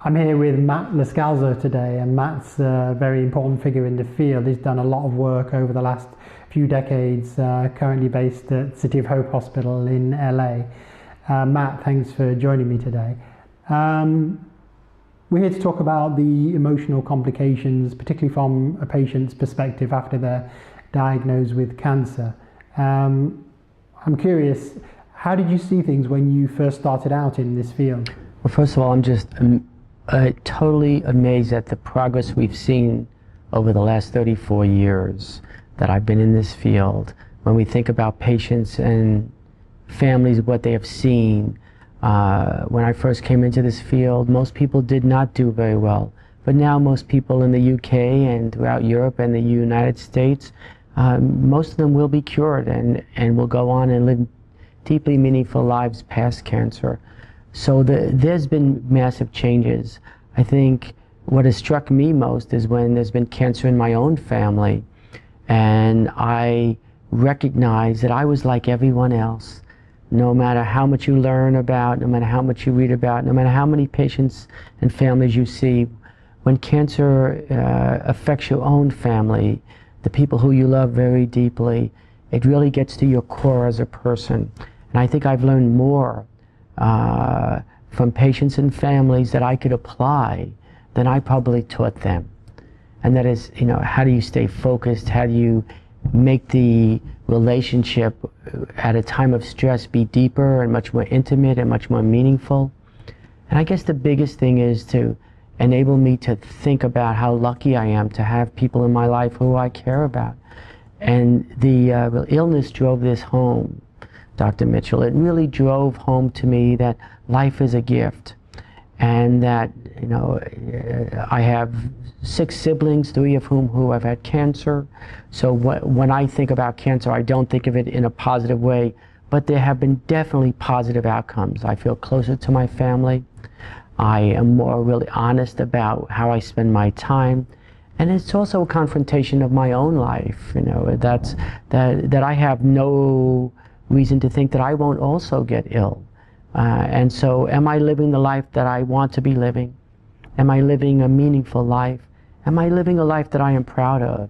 I'm here with Matt Loscalzo today, and Matt's a very important figure in the field. He's done a lot of work over the last few decades, currently based at City of Hope Hospital in LA. Matt, thanks for joining me today. We're here to talk about the emotional complications, particularly from a patient's perspective after they're diagnosed with cancer. I'm curious, how did you see things when you first started out in this field? Well, first of all, I'm just totally amazed at the progress we've seen over the last 34 years that I've been in this field. When we think about patients and families, what they have seen. When I first came into this field, most people did not do very well. But now most people in the UK and throughout Europe and the United States, most of them will be cured and will go on and live deeply meaningful lives past cancer. So there's been massive changes. I think what has struck me most is when there's been cancer in my own family, and I recognize that I was like everyone else. No matter how much you learn about, no matter how much you read about, no matter how many patients and families you see, when cancer affects your own family, the people who you love very deeply, it really gets to your core as a person. And I think I've learned more from patients and families that I could apply than I probably taught them. And that is, how do you stay focused? How do you make the relationship at a time of stress be deeper and much more intimate and much more meaningful? And I guess the biggest thing is to enable me to think about how lucky I am to have people in my life who I care about. And the illness drove this home, Dr. Mitchell. It really drove home to me that life is a gift, and that I have 6 siblings, 3 of who have had cancer. So when I think about cancer, I don't think of it in a positive way, but there have been definitely positive outcomes. I feel closer to my family. I am more really honest about how I spend my time. And it's also a confrontation of my own life, that I have no reason to think that I won't also get ill. And so am I living the life that I want to be living? Am I living a meaningful life? Am I living a life that I am proud of?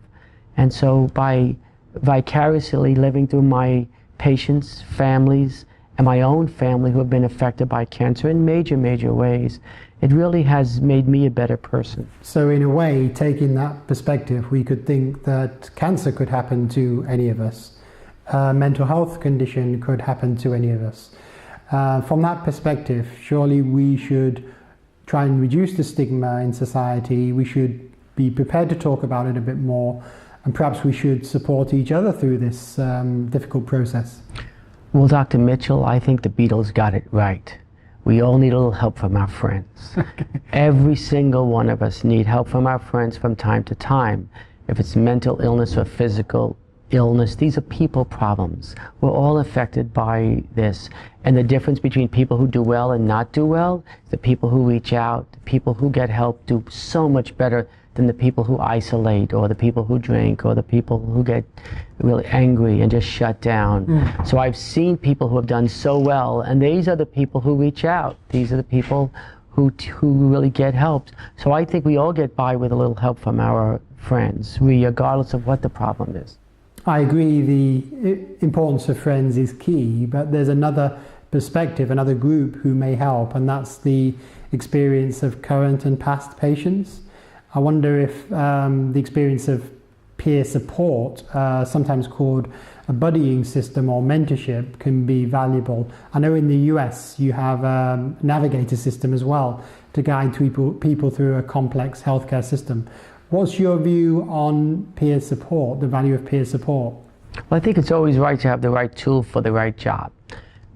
And so by vicariously living through my patients, families, and my own family who have been affected by cancer in major, major ways, it really has made me a better person. So in a way, taking that perspective, we could think that cancer could happen to any of us. Mental health condition could happen to any of us. From that perspective, surely we should try and reduce the stigma in society. We should be prepared to talk about it a bit more, and perhaps we should support each other through this difficult process. Well, Dr. Mitchell, I think the Beatles got it right. We all need a little help from our friends. Every single one of us need help from our friends from time to time. If it's mental illness or physical illness, these are people problems. We're all affected by this. And the difference between people who do well and not do well, the people who reach out, the people who get help do so much better than the people who isolate, or the people who drink, or the people who get really angry and just shut down. So I've seen people who have done so well, and these are the people who reach out. These are the people who really get help. So I think we all get by with a little help from our friends, regardless of what the problem is. I agree, the importance of friends is key, but there's another perspective, another group who may help, and that's the experience of current and past patients. I wonder if the experience of peer support, sometimes called a buddying system or mentorship, can be valuable. I know in the US you have a navigator system as well to guide people through a complex healthcare system. What's your view on peer support, the value of peer support? Well, I think it's always right to have the right tool for the right job.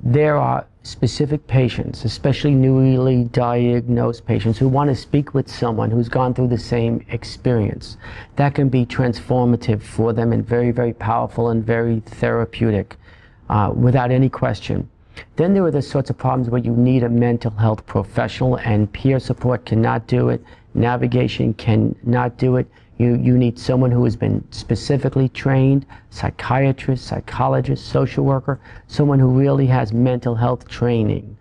There are specific patients, especially newly diagnosed patients, who want to speak with someone who's gone through the same experience. That can be transformative for them and very, very powerful and very therapeutic, without any question. Then there are the sorts of problems where you need a mental health professional, and peer support cannot do it. Navigation cannot do it. You need someone who has been specifically trained, psychiatrist, psychologist, social worker, someone who really has mental health training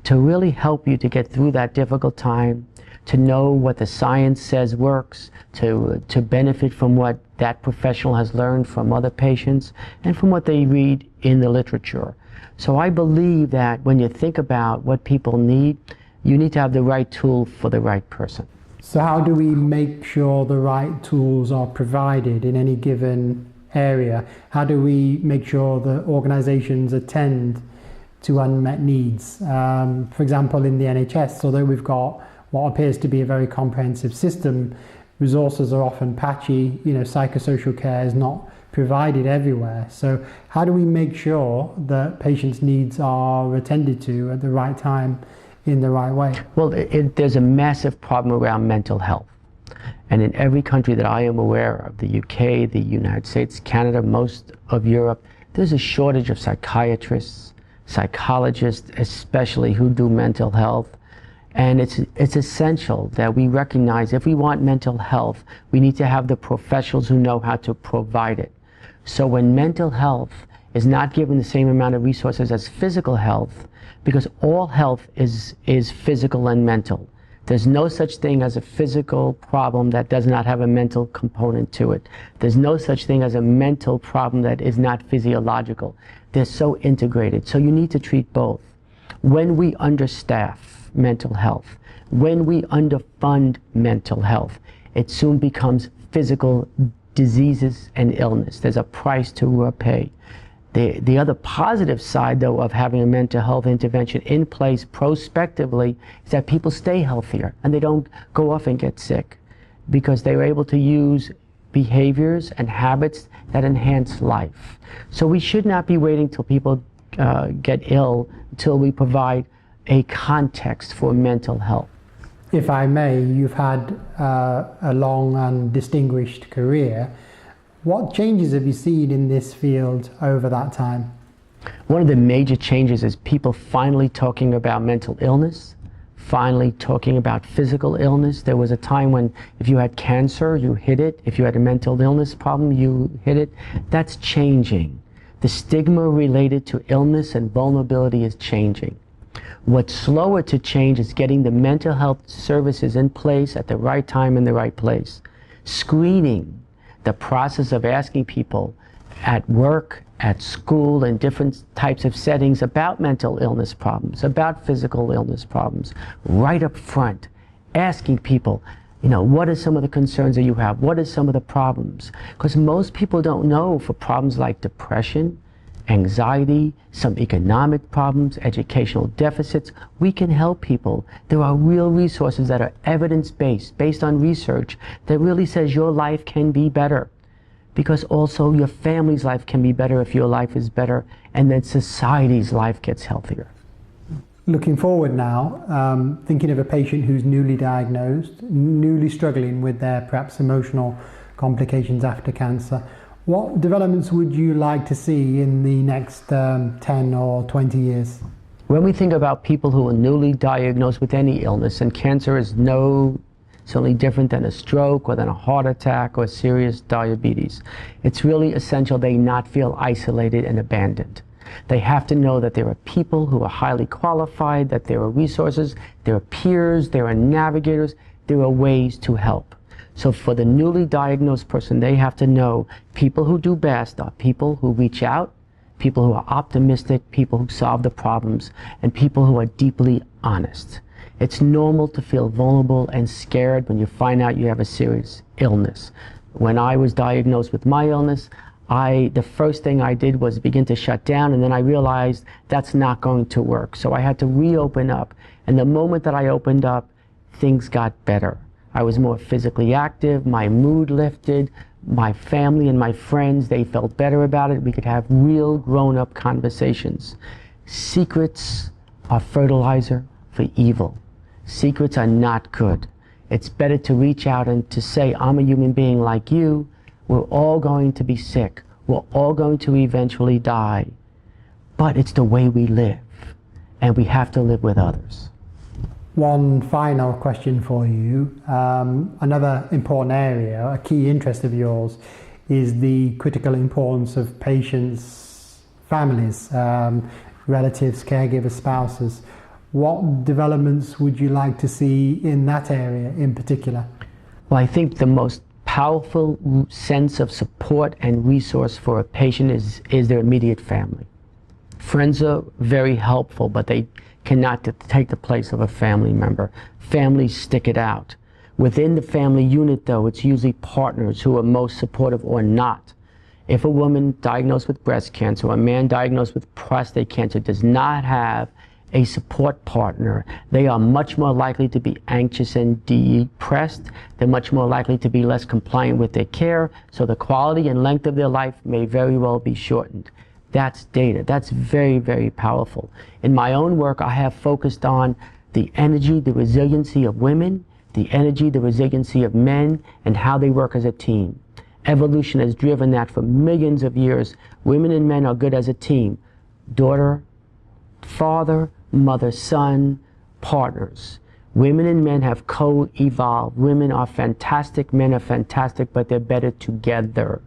to really help you to get through that difficult time, to know what the science says works, to benefit from what that professional has learned from other patients and from what they read in the literature. So I believe that when you think about what people need, you need to have the right tool for the right person. So how do we make sure the right tools are provided in any given area? How do we make sure that organizations attend to unmet needs? For example, in the NHS, although we've got what appears to be a very comprehensive system, resources are often patchy. Psychosocial care is not provided everywhere. So how do we make sure that patients' needs are attended to at the right time in the right way? Well, there's a massive problem around mental health. And in every country that I am aware of, the UK, the United States, Canada, most of Europe, there's a shortage of psychiatrists, psychologists, especially who do mental health. And it's essential that we recognize if we want mental health, we need to have the professionals who know how to provide it. So when mental health is not given the same amount of resources as physical health, because all health is physical and mental. There's no such thing as a physical problem that does not have a mental component to it. There's no such thing as a mental problem that is not physiological. They're so integrated. So you need to treat both. When we understaff mental health, when we underfund mental health, it soon becomes physical diseases and illness. There's a price to pay. The other positive side, though, of having a mental health intervention in place prospectively is that people stay healthier and they don't go off and get sick because they were able to use behaviors and habits that enhance life. So we should not be waiting till people get ill until we provide a context for mental health. If I may, you've had a long and distinguished career. What changes have you seen in this field over that time? One of the major changes is people finally talking about mental illness, finally talking about physical illness. There was a time when if you had cancer, you hid it. If you had a mental illness problem, you hid it. That's changing. The stigma related to illness and vulnerability is changing. What's slower to change is getting the mental health services in place at the right time in the right place. Screening, the process of asking people at work, at school, in different types of settings about mental illness problems, about physical illness problems, right up front, asking people, what are some of the concerns that you have? What are some of the problems? Because most people don't know for problems like depression, anxiety, some economic problems, educational deficits, we can help people. There are real resources that are evidence-based, based on research, that really says your life can be better. Because also your family's life can be better if your life is better, and then society's life gets healthier. Looking forward now, thinking of a patient who's newly diagnosed, newly struggling with their perhaps emotional complications after cancer, what developments would you like to see in the next 10 or 20 years? When we think about people who are newly diagnosed with any illness, and cancer is certainly different than a stroke or than a heart attack or serious diabetes, it's really essential they not feel isolated and abandoned. They have to know that there are people who are highly qualified, that there are resources, there are peers, there are navigators, there are ways to help. So for the newly diagnosed person, they have to know people who do best are people who reach out, people who are optimistic, people who solve the problems, and people who are deeply honest. It's normal to feel vulnerable and scared when you find out you have a serious illness. When I was diagnosed with my illness, the first thing I did was begin to shut down, and then I realized that's not going to work. So I had to reopen up. And the moment that I opened up, things got better. I was more physically active, my mood lifted, my family and my friends, they felt better about it. We could have real grown-up conversations. Secrets are fertilizer for evil. Secrets are not good. It's better to reach out and to say, I'm a human being like you. We're all going to be sick. We're all going to eventually die. But it's the way we live, and we have to live with others. One final question for you. Another important area, a key interest of yours, is the critical importance of patients' families, relatives, caregivers, spouses. What developments would you like to see in that area in particular? Well, I think the most powerful sense of support and resource for a patient is their immediate family. Friends are very helpful, but they cannot take the place of a family member. Families stick it out. Within the family unit, though, it's usually partners who are most supportive or not. If a woman diagnosed with breast cancer or a man diagnosed with prostate cancer does not have a support partner, they are much more likely to be anxious and depressed. They're much more likely to be less compliant with their care, so the quality and length of their life may very well be shortened. That's data. That's very, very powerful. In my own work, I have focused on the energy, the resiliency of women, the energy, the resiliency of men, and how they work as a team. Evolution has driven that for millions of years. Women and men are good as a team. Daughter, father, mother, son, partners. Women and men have co-evolved. Women are fantastic, men are fantastic, but they're better together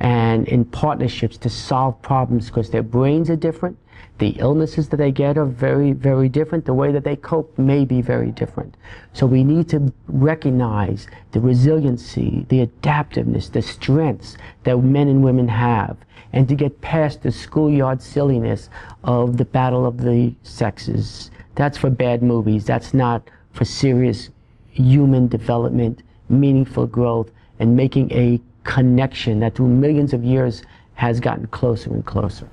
and in partnerships to solve problems because their brains are different. The illnesses that they get are very, very different. The way that they cope may be very different. So we need to recognize the resiliency, the adaptiveness, the strengths that men and women have, and to get past the schoolyard silliness of the battle of the sexes. That's for bad movies. That's not for serious human development, meaningful growth, and making a connection that through millions of years has gotten closer and closer.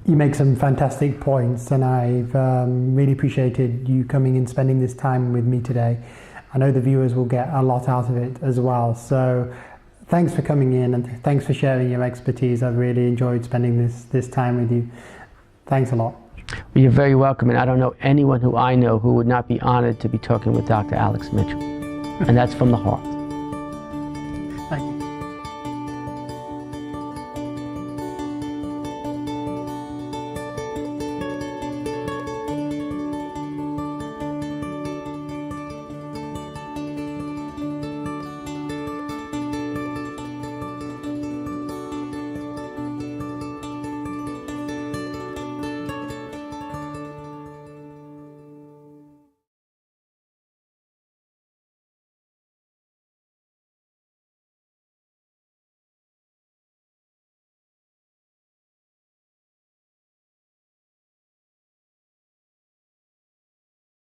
You make some fantastic points, and I've really appreciated you coming and spending this time with me today. I know the viewers will get a lot out of it as well. So thanks for coming in, and thanks for sharing your expertise. I've really enjoyed spending this time with you. Thanks a lot. Well, you're very welcome, and I don't know anyone who I know who would not be honored to be talking with Dr. Alex Mitchell. And that's from the heart.